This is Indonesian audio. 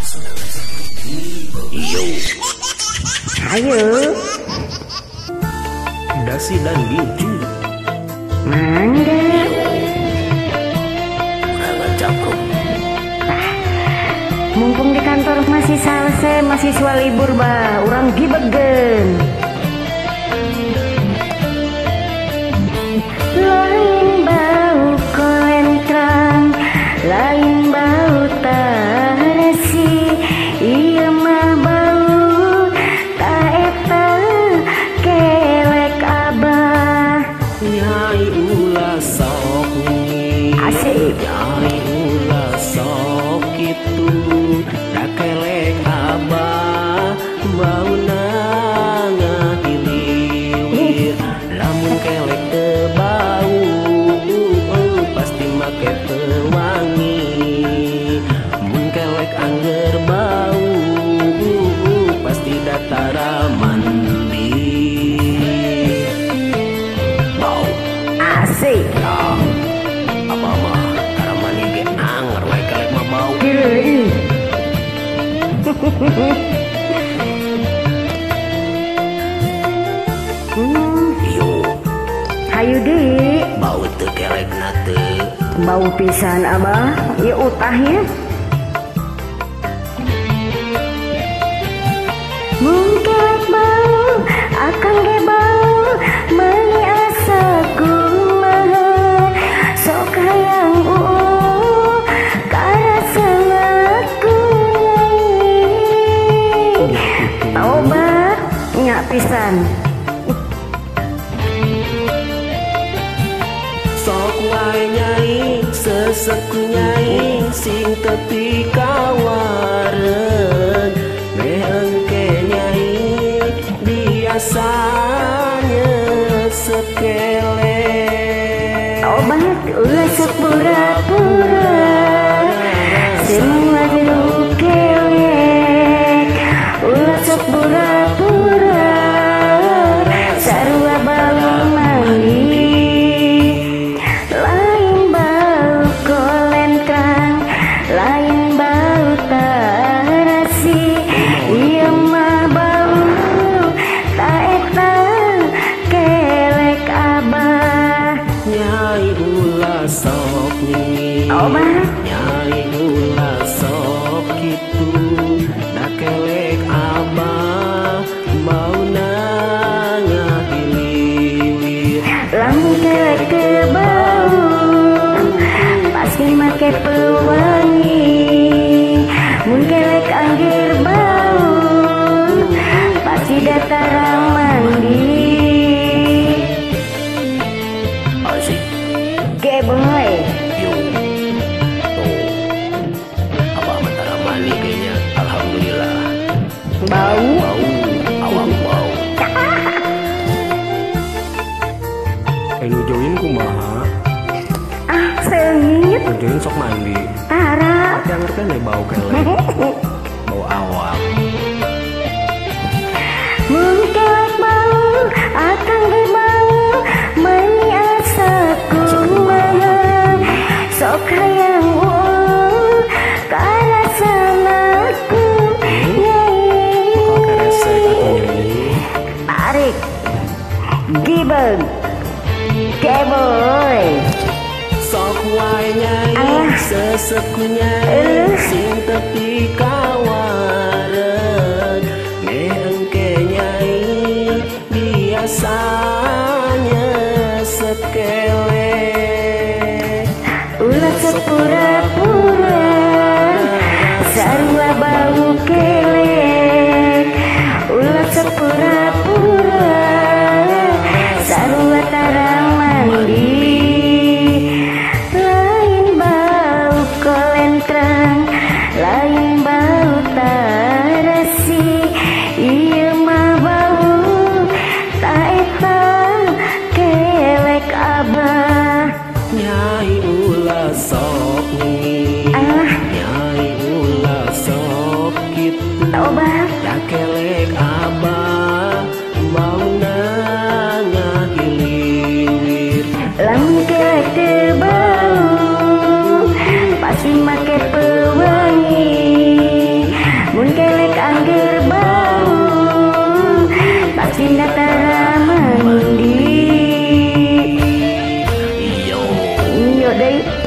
Yo. Ayo. Dasi dan gincu. Mangga. Udah capruk. Mumpung di kantor masih selesai, mahasiswa libur bah, orang gibegen. Lain bau kolentrang, lain bau tarasi, iya mah bau taeta kelek abah. Nyai ulah sok ni. Asik. Nyai ulah sok itu. Da kelek abah bau ngahiliwir. Lamun kelek teu bau pasti make teu wangi. Mun kelek angger bau pasti datara mandi. Bau Asik. ya apa mah cara mani ge anger wae kelek mah bau. Deui. Yo Hayu deui. bau teu kelek na teu. Bau pisan abah, ya utahnya. Mungkin bau, akan ge bau, mani asa kumaha, sok hayang karasa ngaku nyai. Tobat, nyak pisan. Sok wae nyai seseku nyai sing tepi kawareun. Beengke nyai biasanya sekele. Tobat, ulah sok pura-pura, semua dilukelek. Ulah sok pura-pura, sarua bau mandi. Lain bau kolentrang, lain bau tarasi, iya mah bau taeta kelek abah. Nyai ulah sok ni. Tobat. Nyai ulah sok kitu. Da kelek abah bau ngahiliwir. Lamun kelek teu bau, pasti make pewangi. Mun kelek angger bau, pasti datara mandi. Asik. Ge boy, Yo. Tuh. Abah mentara mani kayaknya. Alhamdulillah. bau. Bau. Awang bau. Nu join kumaha? Ah, seungit. Nu join sok mandi. Tara. Jangan kan ya bau kelek. Bau awak. Mun kelek bau, akan ge bau, mani asa kumaha, sok hayang karasa ngaku nyai. Kok keresek atuh nyai. Tarik, gibeng, keboy. Sok wae nyai seseku nyai sing tepi kawareun. Meengke nyai biasanya sekele. Ulah sepura-pura, sarua bau kelek. Ulah sepura-pura, sarua tara mandi. Lain bau kolentrang, video deui